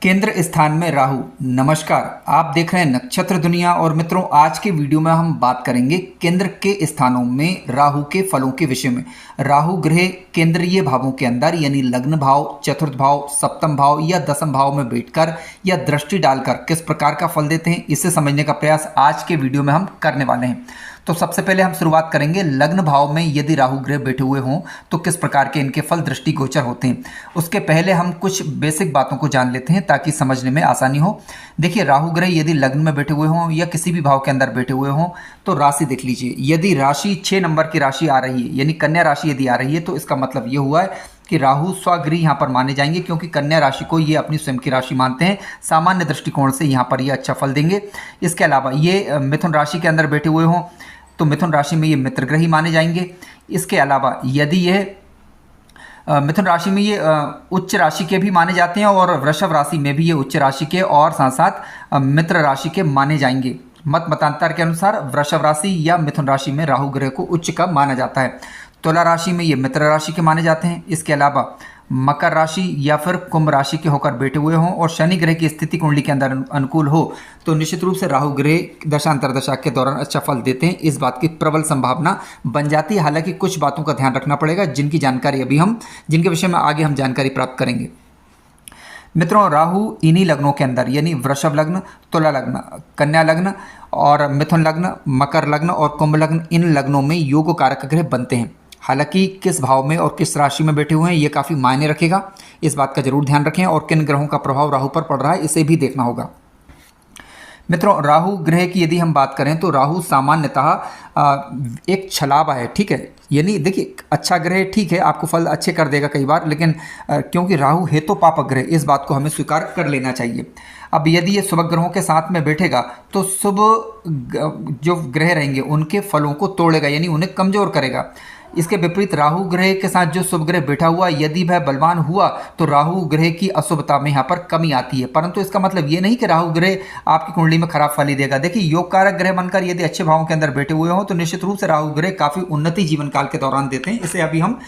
केंद्र स्थान में राहु। नमस्कार, आप देख रहे हैं नक्षत्र दुनिया। और मित्रों, आज के वीडियो में हम बात करेंगे केंद्र के स्थानों में राहु के फलों के विषय में। राहु ग्रह केंद्रीय भावों के अंदर यानी लग्न भाव, चतुर्थ भाव, सप्तम भाव या दसम भाव में बैठकर या दृष्टि डालकर किस प्रकार का फल देते हैं, इसे समझने का प्रयास आज के वीडियो में हम करने वाले हैं। तो सबसे पहले हम शुरुआत करेंगे लग्न भाव में यदि राहु ग्रह बैठे हुए हों तो किस प्रकार के इनके फल दृष्टिगोचर होते हैं। उसके पहले हम कुछ बेसिक बातों को जान लेते हैं ताकि समझने में आसानी हो। देखिए, राहु ग्रह यदि लग्न में बैठे हुए हों या किसी भी भाव के अंदर बैठे हुए हों तो राशि देख लीजिए। यदि राशि 6 नंबर की राशि आ रही है यानी कन्या राशि यदि आ रही है तो इसका मतलब ये हुआ है कि राहु स्वगृही यहाँ पर माने जाएंगे, क्योंकि कन्या राशि को ये अपनी स्वयं की राशि मानते हैं। सामान्य दृष्टिकोण से यहाँ पर ये अच्छा फल देंगे। इसके अलावा ये मिथुन राशि के अंदर बैठे हुए हों तो मिथुन राशि में ये मित्र ग्रही माने जाएंगे। इसके अलावा यदि यह मिथुन राशि में ये उच्च राशि के भी माने जाते हैं और वृषभ राशि में भी ये उच्च राशि के और साथ साथ मित्र राशि के माने जाएंगे। मत मतांतर के अनुसार वृषभ राशि या मिथुन राशि में राहु ग्रह को उच्च का माना जाता है। तुला राशि में ये मित्र राशि के माने जाते हैं। इसके अलावा मकर राशि या फिर कुंभ राशि के होकर बैठे हुए हों और शनि ग्रह की स्थिति कुंडली के अंदर अनुकूल हो तो निश्चित रूप से राहु ग्रह दशांतर दशा के दौरान अच्छा फल देते हैं। इस बात की प्रबल संभावना बन जाती है। हालांकि कुछ बातों का ध्यान रखना पड़ेगा जिनकी जानकारी जिनके विषय में आगे हम जानकारी प्राप्त करेंगे। मित्रों, राहु इन्हीं लग्नों के अंदर यानी वृषभ लग्न, तुला लग्न, कन्या लग्न और मिथुन लग्न, मकर लग्न और कुंभ लग्न, इन लग्नों में योग कारक ग्रह बनते हैं। हालांकि किस भाव में और किस राशि में बैठे हुए हैं ये काफ़ी मायने रखेगा। इस बात का जरूर ध्यान रखें और किन ग्रहों का प्रभाव राहु पर पड़ रहा है इसे भी देखना होगा। मित्रों, राहु ग्रह की यदि हम बात करें तो राहु सामान्यतः एक छलावा है, ठीक है। यानी देखिए, अच्छा ग्रह ठीक है, आपको फल अच्छे कर देगा कई बार, लेकिन क्योंकि राहु है तो पापक ग्रह, इस बात को हमें स्वीकार कर लेना चाहिए। अब यदि ये शुभ ग्रहों के साथ में बैठेगा तो शुभ जो ग्रह रहेंगे उनके फलों को तोड़ेगा यानी उन्हें कमजोर करेगा। इसके विपरीत राहु ग्रह के साथ जो शुभ ग्रह बैठा हुआ यदि वह बलवान हुआ तो राहु ग्रह की अशुभता में यहाँ पर कमी आती है। परंतु इसका मतलब ये नहीं कि राहु ग्रह आपकी कुंडली में खराब फल ही देगा। देखिए, योग कारक ग्रह बनकर यदि अच्छे भावों के अंदर बैठे हुए हों तो निश्चित रूप से राहु ग्रह काफ़ी उन्नति जीवन काल के दौरान देते हैं। इसे अभी हम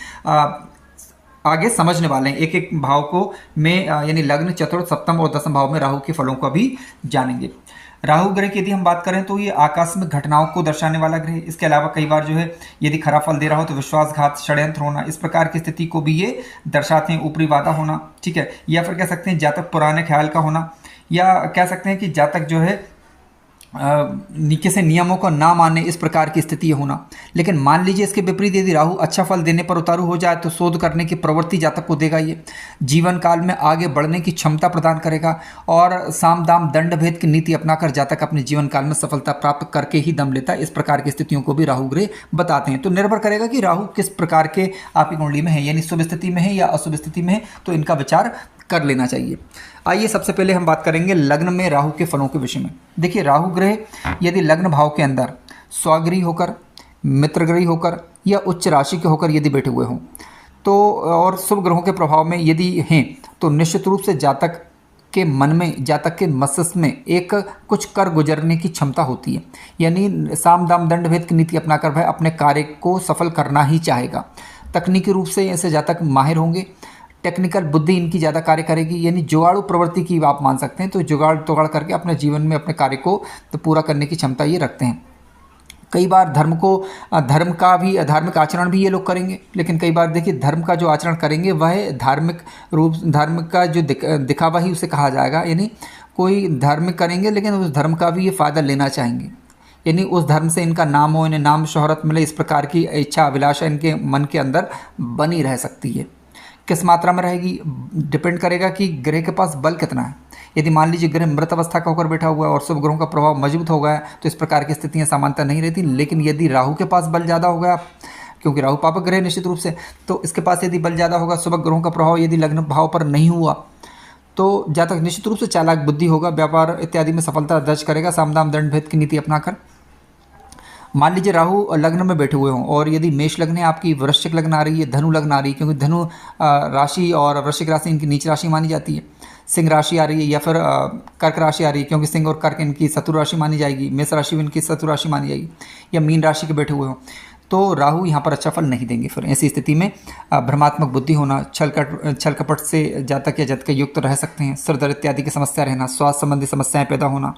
आगे समझने वाले हैं। एक एक भाव को में यानी लग्न, चतुर्थ, सप्तम और दसम भाव में राहु के फलों को भी जानेंगे। राहु ग्रह की यदि हम बात करें तो ये आकस्मिक घटनाओं को दर्शाने वाला ग्रह। इसके अलावा कई बार जो है यदि खराब फल दे रहा हो तो विश्वासघात, षड्यंत्र होना, इस प्रकार की स्थिति को भी ये दर्शाते हैं। ऊपरी वादा होना, ठीक है, या फिर कह सकते हैं जातक पुराने ख्याल का होना, या कह सकते हैं कि जातक जो है नीचे से नियमों को ना मानने, इस प्रकार की स्थिति होना। लेकिन मान लीजिए इसके विपरीत यदि राहु अच्छा फल देने पर उतारू हो जाए तो शोध करने की प्रवृत्ति जातक को देगा। ये जीवन काल में आगे बढ़ने की क्षमता प्रदान करेगा और साम दाम दंड भेद की नीति अपनाकर जातक अपने जीवन काल में सफलता प्राप्त करके ही दम लेता है। इस प्रकार की स्थितियों को भी राहु ग्रह बताते हैं। तो निर्भर करेगा कि राहु किस प्रकार के आपकी कुंडली में है, यानी शुभ स्थिति में है या अशुभ स्थिति में है, तो इनका विचार कर लेना चाहिए। आइए सबसे पहले हम बात करेंगे लग्न में राहु के फलों के विषय में। देखिए, राहु ग्रह यदि लग्न भाव के अंदर स्वगृही होकर, मित्रगृही होकर या उच्च राशि के होकर यदि बैठे हुए हों तो और शुभ ग्रहों के प्रभाव में यदि हैं तो निश्चित रूप से जातक के मन में, जातक के मस्तिष्क में एक कुछ कर गुजरने की क्षमता होती है। यानी साम दाम दंड भेद की नीति अपनाकर वह अपने कार्य को सफल करना ही चाहेगा। तकनीकी रूप से ऐसे जातक माहिर होंगे, टेक्निकल बुद्धि इनकी ज़्यादा कार्य करेगी, यानी जुगाड़ू प्रवृत्ति की आप मान सकते हैं। तो जुगाड़ तोगाड़ करके अपने जीवन में अपने कार्य को तो पूरा करने की क्षमता ये रखते हैं। कई बार धार्मिक आचरण भी ये लोग करेंगे, लेकिन कई बार देखिए धर्म का जो आचरण करेंगे वह धार्मिक का जो दिखावा ही उसे कहा जाएगा। यानी कोई धार्मिक करेंगे लेकिन उस धर्म का भी ये फ़ायदा लेना चाहेंगे, यानी उस धर्म से इनका नाम हो, इन्हें नाम शोहरत मिले, इस प्रकार की इच्छा अभिलाषा इनके मन के अंदर बनी रह सकती है। किस मात्रा में रहेगी डिपेंड करेगा कि ग्रह के पास बल कितना है। यदि मान लीजिए ग्रह मृत अवस्था का होकर बैठा हुआ है और शुभ ग्रहों का प्रभाव मजबूत हो गया तो इस प्रकार की स्थितियां सामान्यतः नहीं रहती। लेकिन यदि राहु के पास बल ज़्यादा हो गया, क्योंकि राहु पापक ग्रह निश्चित रूप से, तो इसके पास यदि बल ज़्यादा होगा, शुभ ग्रहों का प्रभाव यदि लग्न भाव पर नहीं हुआ तो जातक निश्चित रूप से चालाक बुद्धि होगा, व्यापार इत्यादि में सफलता दर्ज करेगा, सामदाम दंड भेद की नीति अपनाकर। मान लीजिए राहु लग्न में बैठे हुए हों और यदि मेष लग्न है आपकी, वृश्चिक लग्न आ रही है, धनु लग्न आ रही है, क्योंकि धनु राशि और वृश्चिक राशि इनकी नीच राशि मानी जाती है, सिंह राशि आ रही है या फिर कर्क राशि आ रही है, क्योंकि सिंह और कर्क इनकी शत्रु राशि मानी जाएगी, मेष राशि भी इनकी शत्रु राशि मानी जाएगी, या मीन राशि के बैठे हुए हों तो राहु यहाँ पर अच्छा फल नहीं देंगे। फिर ऐसी स्थिति में भ्रमात्मक बुद्धि होना, छल कपट से जातक या जातक युक्त रह सकते हैं, सिर दर्द इत्यादि की समस्या रहना, स्वास्थ्य संबंधी समस्याएं पैदा होना,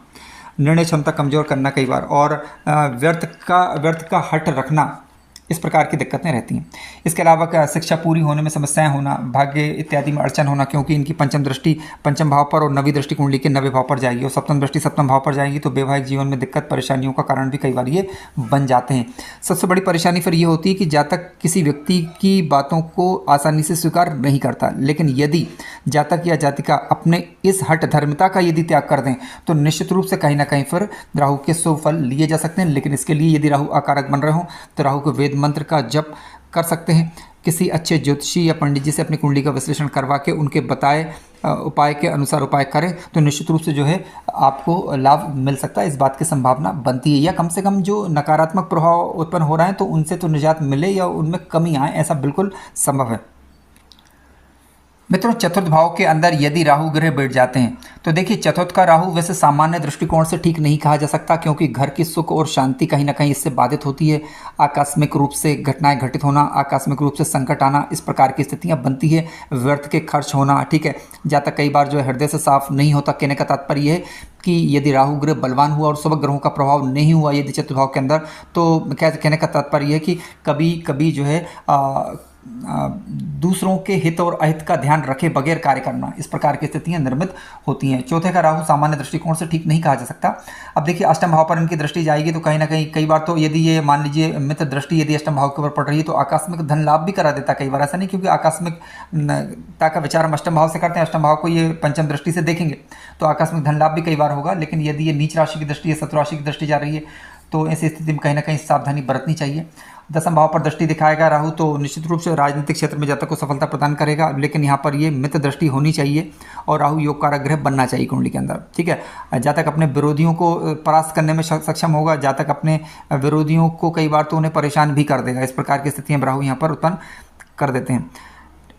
निर्णय क्षमता कमजोर करना कई बार, और व्यर्थ का हट रखना, इस प्रकार की दिक्कतें रहती हैं। इसके अलावा शिक्षा पूरी होने में समस्याएं होना, भाग्य इत्यादि में अड़चन होना, क्योंकि इनकी पंचम दृष्टि पंचम भाव पर और नवी दृष्टि कुंडली के नवे भाव पर जाएगी, और सप्तम दृष्टि सप्तम भाव पर जाएगी, तो वैवाहिक जीवन में दिक्कत परेशानियों का कारण भी कई बार ये बन जाते हैं। सबसे बड़ी परेशानी फिर ये होती है कि जातक किसी व्यक्ति की बातों को आसानी से स्वीकार नहीं करता, लेकिन यदि जातक या जातिका अपने इस हठ धर्मिता का यदि त्याग कर दें तो निश्चित रूप से कहीं ना कहीं फिर राहु के शुभ फल लिए जा सकते हैं। लेकिन इसके लिए यदि राहु अकारक बन रहे हो तो राहु के वेद मंत्र का जप कर सकते हैं। किसी अच्छे ज्योतिषी या पंडित जी से अपनी कुंडली का विश्लेषण करवा के उनके बताए उपाय के अनुसार उपाय करें तो निश्चित रूप से जो है आपको लाभ मिल सकता है, इस बात की संभावना बनती है। या कम से कम जो नकारात्मक प्रभाव उत्पन्न हो रहे हैं तो उनसे तो निजात मिले या उनमें कमी आए, ऐसा बिल्कुल संभव है। मित्रों, चतुर्थ भाव के अंदर यदि राहु ग्रह बैठ जाते हैं तो देखिए, चतुर्थ का राहु वैसे सामान्य दृष्टिकोण से ठीक नहीं कहा जा सकता, क्योंकि घर की सुख और शांति कहीं ना कहीं इससे बाधित होती है। आकस्मिक रूप से घटनाएं घटित होना, आकस्मिक रूप से संकट आना, इस प्रकार की स्थितियां बनती है। व्यर्थ के खर्च होना, ठीक है, जहाँ तक कई बार जो है हृदय से साफ नहीं होता। कहने का तात्पर्य है कि यदि राहु ग्रह बलवान हुआ और शुभ ग्रहों का प्रभाव नहीं हुआ यदि चतुर्भाव के अंदर, तो कहने का तात्पर्य है कि कभी कभी जो है दूसरों के हित और अहित का ध्यान रखे बगैर कार्य करना, इस प्रकार की स्थितियां निर्मित होती हैं। चौथे का राहु सामान्य दृष्टिकोण से ठीक नहीं कहा जा सकता। अब देखिए, अष्टम भाव पर इनकी दृष्टि जाएगी तो कहीं ना कहीं कई बार तो यदि ये मान लीजिए मित्र दृष्टि यदि अष्टम भाव के ऊपर पड़ रही है तो आकस्मिक धन लाभ भी करा देता कई बार। ऐसा नहीं, क्योंकि आकस्मिकता का विचार हम अष्टम भाव से करते हैं, अष्टम भाव को ये पंचम दृष्टि से देखेंगे तो आकस्मिक धन लाभ भी कई बार होगा। लेकिन यदि ये नीच राशि की दृष्टि या शत्रु राशि की दृष्टि जा रही है तो ऐसी स्थिति में कहीं ना कहीं सावधानी बरतनी चाहिए। दसम भाव पर दृष्टि दिखाएगा राहु तो निश्चित रूप से राजनीतिक क्षेत्र में जातक को सफलता प्रदान करेगा, लेकिन यहाँ पर ये मित्र दृष्टि होनी चाहिए और राहु योग कारक ग्रह बनना चाहिए कुंडली के अंदर, ठीक है। जातक अपने विरोधियों को परास्त करने में सक्षम होगा, जातक अपने विरोधियों को कई बार तो उन्हें परेशान भी कर देगा। इस प्रकार की स्थितियाँ राहु यहाँ पर उत्पन्न कर देते हैं।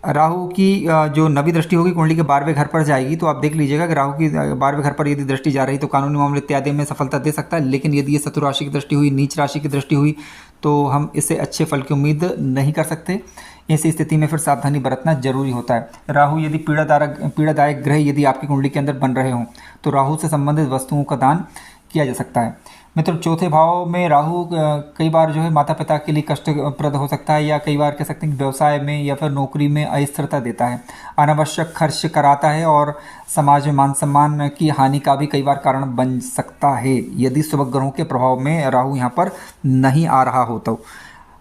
राहु की जो नवी दृष्टि होगी कुंडली के 12वें घर पर जाएगी तो आप देख लीजिएगा कि राहु की 12वें घर पर यदि दृष्टि जा रही तो कानूनी मामले इत्यादि में सफलता दे सकता है। लेकिन यदि ये शत्रु राशि की दृष्टि हुई, नीच राशि की दृष्टि हुई तो हम इससे अच्छे फल की उम्मीद नहीं कर सकते। ऐसी स्थिति में फिर सावधानी बरतना जरूरी होता है। राहु यदि पीड़ादायक ग्रह यदि आपकी कुंडली के अंदर बन रहे हों तो राहु से संबंधित वस्तुओं का दान किया जा सकता है। मित्रों, चौथे भाव में राहु कई बार जो है माता पिता के लिए कष्टप्रद हो सकता है, या कई बार कह सकते हैं कि व्यवसाय में या फिर नौकरी में अस्थिरता देता है, अनावश्यक खर्च कराता है और समाज में मान सम्मान की हानि का भी कई बार कारण बन सकता है यदि शुभ ग्रहों के प्रभाव में राहु यहाँ पर नहीं आ रहा हो तो।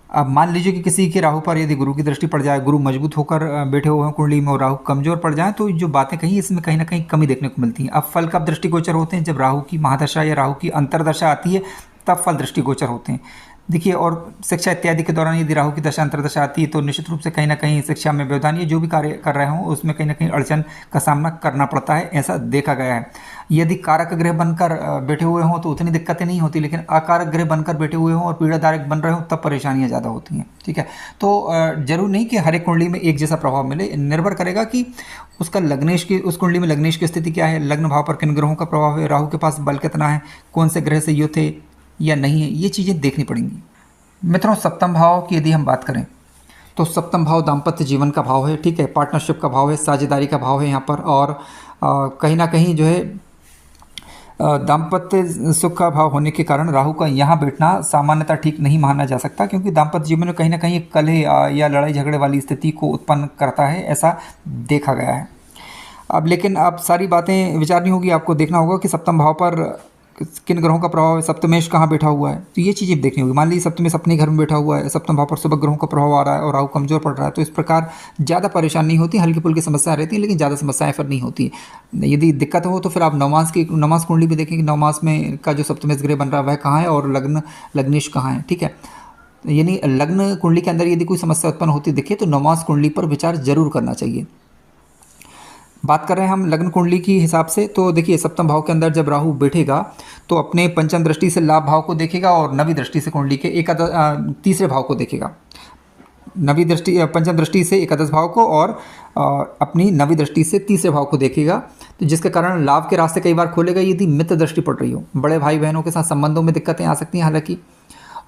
अब मान लीजिए कि किसी के राहु पर यदि गुरु की दृष्टि पड़ जाए, गुरु मजबूत होकर बैठे हुए हैं कुंडली में और राहु कमजोर पड़ जाए तो जो बातें कही इसमें कहीं ना कहीं कमी देखने को मिलती है। अब फल कब दृष्टिगोचर होते हैं? जब राहु की महादशा या राहु की अंतरदशा आती है तब फल दृष्टिगोचर होते हैं। देखिए, और शिक्षा इत्यादि के दौरान यदि राहु की दशा अंतरदशा आती है तो निश्चित रूप से कहीं ना कहीं शिक्षा में व्यवधान या जो भी कार्य कर रहे हों उसमें कहीं ना कहीं अड़चन का सामना करना पड़ता है, ऐसा देखा गया है। यदि कारक ग्रह बनकर बैठे हुए हों तो उतनी दिक्कतें नहीं होती, लेकिन अकारक ग्रह बनकर बैठे हुए हों और पीड़ादायक बन रहे हों तब परेशानियां ज़्यादा होती हैं, ठीक है। तो जरूर नहीं कि हर एक कुंडली में एक जैसा प्रभाव मिले, निर्भर करेगा कि उसका लग्नेश की उस कुंडली में लग्नेश की स्थिति क्या है, लग्न भाव पर किन ग्रहों का प्रभाव है, राहु के पास बल कितना है, कौन से ग्रह से युक्त है या नहीं है, ये चीज़ें देखनी पड़ेंगी। मित्रों, सप्तम भाव की यदि हम बात करें तो सप्तम भाव दाम्पत्य जीवन का भाव है, ठीक है, पार्टनरशिप का भाव है, साझेदारी का भाव है यहाँ पर। और कहीं ना कहीं जो है दाम्पत्य सुख का भाव होने के कारण राहु का यहाँ बैठना सामान्यतः ठीक नहीं माना जा सकता, क्योंकि दाम्पत्य जीवन में कहीं ना कहीं एक कलह या लड़ाई झगड़े वाली स्थिति को उत्पन्न करता है, ऐसा देखा गया है। अब लेकिन अब सारी बातें विचारनी होगी, आपको देखना होगा कि सप्तम भाव पर किन ग्रहों का प्रभाव है, सप्तमेश कहाँ बैठा हुआ है, तो ये चीज़ें देखनी होगी। मान लीजिए सप्तमेश अपने घर में बैठा हुआ है, सप्तम भाव पर शुभ ग्रहों का प्रभाव आ रहा है और राहु कमजोर पड़ रहा है, तो इस प्रकार ज़्यादा परेशानी नहीं होती, हल्की फुल्की समस्या रहती है, लेकिन ज़्यादा समस्याएं फिर नहीं होती। यदि दिक्कत हो तो फिर आप नवमास कुंडली भी देखें कि नवमास में का जो सप्तमेश ग्रह बन रहा है वह कहाँ है और लग्नेश कहाँ है, ठीक है। यानी लग्न कुंडली के अंदर यदि कोई समस्या उत्पन्न होती दिखे तो नवमास कुंडली पर विचार जरूर करना चाहिए। बात कर रहे हैं हम लग्न कुंडली की हिसाब से, तो देखिए सप्तम भाव के अंदर जब राहु बैठेगा तो अपने पंचम दृष्टि से लाभ भाव को देखेगा और नवी दृष्टि से कुंडली के तीसरे भाव को देखेगा। पंचम दृष्टि से एकादश भाव को और अपनी नवी दृष्टि से तीसरे भाव को देखेगा, तो जिसके कारण लाभ के रास्ते कई बार खोलेगा यदि मित्र दृष्टि पड़ रही हो। बड़े भाई बहनों के साथ संबंधों में दिक्कतें आ सकती हैं हालांकि,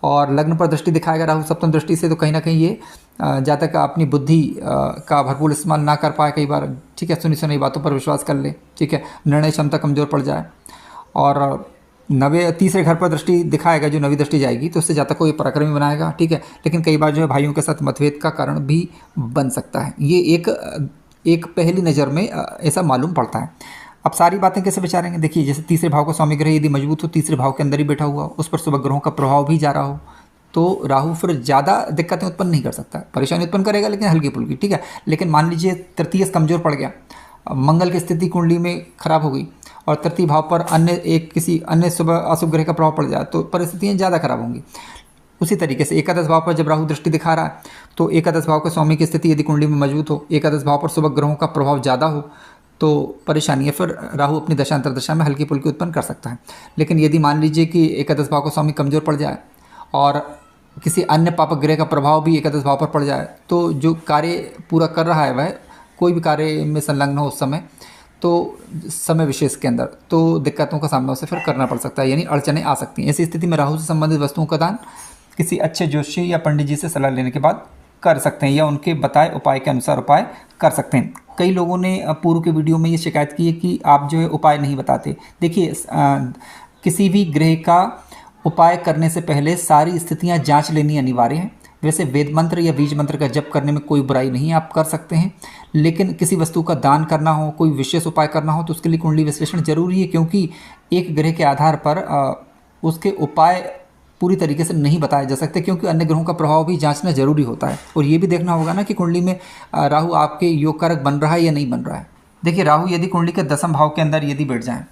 और लग्न पर दृष्टि दिखाएगा राहु सप्तम दृष्टि से, तो कहीं ना कहीं ये जहाँ तक अपनी बुद्धि का भरपूर इस्तेमाल ना कर पाए कई बार, ठीक है, सुनी सुनी बातों पर विश्वास कर ले, ठीक है, निर्णय क्षमता कमज़ोर पड़ जाए। और तीसरे घर पर दृष्टि दिखाएगा, जो नवी दृष्टि जाएगी तो उससे जातक को ये पराक्रमी बनाएगा, ठीक है, लेकिन कई बार जो है भाइयों के साथ मतभेद का कारण भी बन सकता है। ये एक पहली नज़र में ऐसा मालूम पड़ता है। अब सारी बातें कैसे विचारेंगे, देखिए जैसे तीसरे भाव का स्वामी ग्रह यदि मजबूत हो, तीसरे भाव के अंदर ही बैठा हुआ, उस पर शुभ ग्रहों का प्रभाव भी जा रहा हो, तो राहु फिर ज़्यादा दिक्कतें उत्पन्न नहीं कर सकता, परेशानी उत्पन्न करेगा लेकिन हल्की फुल्की, ठीक है। लेकिन मान लीजिए तृतीय कमज़ोर पड़ गया, मंगल की स्थिति कुंडली में खराब हो गई और तृतीय भाव पर किसी अन्य शुभ अशुभ ग्रह का प्रभाव पड़ जाए तो परिस्थितियाँ ज़्यादा खराब होंगी। उसी तरीके से एकादश भाव पर जब राहु दृष्टि दिखा रहा है तो एकादश भाव के स्वामी की स्थिति यदि कुंडली में मजबूत हो, एकादश भाव पर शुभ ग्रहों का प्रभाव ज़्यादा हो, तो परेशानी है, फिर राहु अपनी दशा अंतर्दशा में हल्की फुल्की उत्पन्न कर सकता है। लेकिन यदि मान लीजिए कि एकादश भाव का स्वामी कमज़ोर पड़ जाए और किसी अन्य पापक ग्रह का प्रभाव भी एकादश भाव पर पड़ जाए, तो जो कार्य पूरा कर रहा है वह कोई भी कार्य में संलग्न हो उस समय, तो समय विशेष के अंदर तो दिक्कतों का सामना उसे फिर करना पड़ सकता है, यानी अड़चनें आ सकती हैं। ऐसी स्थिति में राहु से संबंधित वस्तुओं का दान किसी अच्छे ज्योतिषी या पंडित जी से सलाह लेने के बाद कर सकते हैं, या उनके बताए उपाय के अनुसार उपाय कर सकते हैं। कई लोगों ने पूर्व के वीडियो में ये शिकायत की है कि आप जो है उपाय नहीं बताते। देखिए किसी भी ग्रह का उपाय करने से पहले सारी स्थितियां जांच लेनी अनिवार्य है। वैसे वेद मंत्र या बीज मंत्र का जप करने में कोई बुराई नहीं, आप कर सकते हैं, लेकिन किसी वस्तु का दान करना हो, कोई विशेष उपाय करना हो तो उसके लिए कुंडली विश्लेषण जरूरी है, क्योंकि एक ग्रह के आधार पर उसके उपाय पूरी तरीके से नहीं बताए जा सकते, क्योंकि अन्य ग्रहों का प्रभाव भी जांचना जरूरी होता है। और ये भी देखना होगा ना कि कुंडली में राहु आपके योग कारक बन रहा है या नहीं बन रहा है। देखिए राहु यदि कुंडली के दसम भाव के अंदर यदि बैठ जाए,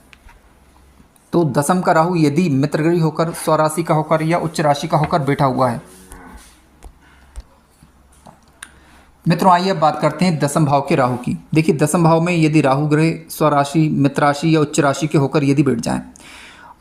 तो दसम का राहु यदि मित्रगृही होकर, स्वराशि का होकर या उच्च राशि का होकर बैठा हुआ है। मित्रों आइए अब बात करते हैं दसम भाव के राहु की। देखिए दसम भाव में यदि राहु ग्रह स्वराशि, मित्र राशि या उच्च राशि के होकर यदि बैठ जाएं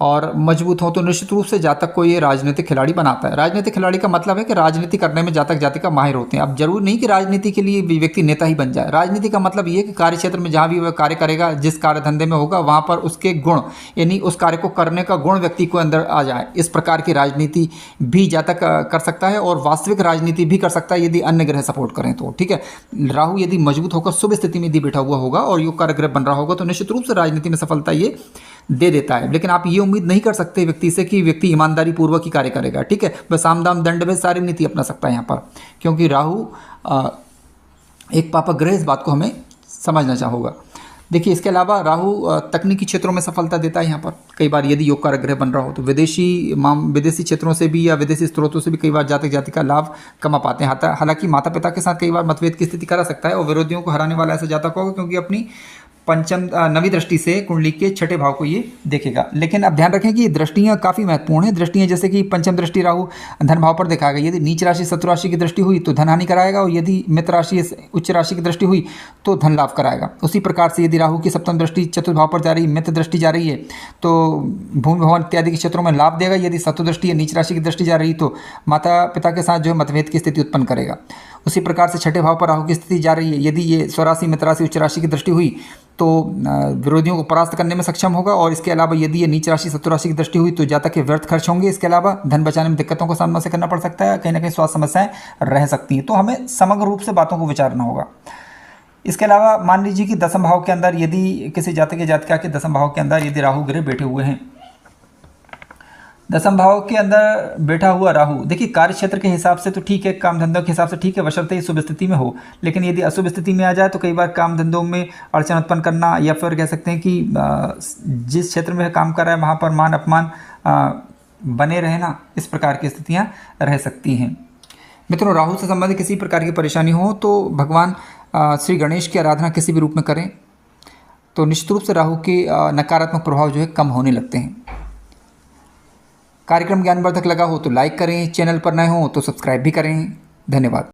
और मजबूत हो, तो निश्चित रूप से जातक को ये राजनीतिक खिलाड़ी बनाता है। राजनीतिक खिलाड़ी का मतलब है कि राजनीति करने में जातक जातिका माहिर होते हैं। अब जरूर नहीं कि राजनीति के लिए व्यक्ति नेता ही बन जाए। राजनीति का मतलब ये कि कार्य क्षेत्र में जहाँ भी वह कार्य करेगा, जिस कार्य धंधे में होगा, वहाँ पर उसके गुण, यानी उस कार्य को करने का गुण व्यक्ति को अंदर आ जाए। इस प्रकार की राजनीति भी जातक कर सकता है और वास्तविक राजनीति भी कर सकता है यदि अन्य ग्रह सपोर्ट करें तो, ठीक है। राहु यदि मजबूत होकर शुभ स्थिति में यदि बैठा हुआ होगा और योग कारक ग्रह बन रहा होगा तो निश्चित रूप से राजनीति में सफलता ये दे देता है। लेकिन आप ये उम्मीद नहीं कर सकते व्यक्ति से कि व्यक्ति ईमानदारी पूर्वक ही कार्य करेगा, ठीक है। वह साम दाम दंड में सारी नीति अपना सकता है यहाँ पर, क्योंकि राहु एक पापक ग्रह, इस बात को हमें समझना चाहिए। देखिए इसके अलावा राहु तकनीकी क्षेत्रों में सफलता देता है। यहाँ पर कई बार यदि योग कारक ग्रह बन रहा हो तो विदेशी क्षेत्रों से भी या विदेशी स्रोतों से भी कई बार जातक जातिका लाभ कमा पाते हैं। हालांकि माता पिता के साथ कई बार मतभेद की स्थिति करा सकता है और विरोधियों को हराने वाला ऐसा जातक होगा, क्योंकि अपनी नवी दृष्टि से कुंडली के छठे भाव को ये देखेगा। लेकिन अब ध्यान रखें कि ये दृष्टियां काफ़ी महत्वपूर्ण हैं। दृष्टियां जैसे कि पंचम दृष्टि राहु धन भाव पर दिखाएगा, यदि नीच राशि शत्रु राशि की दृष्टि हुई तो धन हानि कराएगा, और यदि मित्र राशि उच्च राशि की दृष्टि हुई तो धन लाभ कराएगा। उसी प्रकार से यदि राहु की सप्तम दृष्टि चतुर्थ भाव पर जा रही, मित्र दृष्टि जा रही है तो भूमि भवन इत्यादि के क्षेत्रों में लाभ देगा। यदि शत्रु दृष्टि या नीच राशि की दृष्टि जा रही तो माता पिता के साथ जो है मतभेद की स्थिति उत्पन्न करेगा। उसी प्रकार से छठे भाव पर राहु की स्थिति जा रही है, यदि ये स्वराशि, मित्र राशि, उच्च राशि की दृष्टि हुई तो विरोधियों को परास्त करने में सक्षम होगा। और इसके अलावा यदि ये नीच राशि, शत्रु राशि की दृष्टि हुई तो जातक के व्यर्थ खर्च होंगे। इसके अलावा धन बचाने में दिक्कतों का सामना से करना पड़ सकता है, कहीं ना कहीं स्वास्थ्य समस्याएं रह सकती हैं। तो हमें समग्र रूप से बातों को विचारना होगा। इसके अलावा मान लीजिए कि दसम भाव के अंदर यदि किसी जातक या जातिका के दसम भाव के अंदर यदि राहु ग्रह बैठे हुए हैं, दसम भाव के अंदर बैठा हुआ राहु, देखिए कार्य क्षेत्र के हिसाब से तो ठीक है, काम धंधों के हिसाब से ठीक है, बशर्ते ही शुभ स्थिति में हो। लेकिन यदि अशुभ स्थिति में आ जाए तो कई बार काम धंधों में अड़चन उत्पन्न करना, या फिर कह सकते हैं कि जिस क्षेत्र में काम कर रहा है वहाँ पर मान अपमान बने रहना, इस प्रकार की स्थितियाँ रह सकती हैं। मित्रों राहु से संबंधित किसी प्रकार की परेशानी हो तो भगवान श्री गणेश की आराधना किसी भी रूप में करें तो निश्चित रूप से राहु के नकारात्मक प्रभाव जो है कम होने लगते हैं। कार्यक्रम ज्ञानवर्धक लगा हो तो लाइक करें, चैनल पर नए हो तो सब्सक्राइब भी करें। धन्यवाद।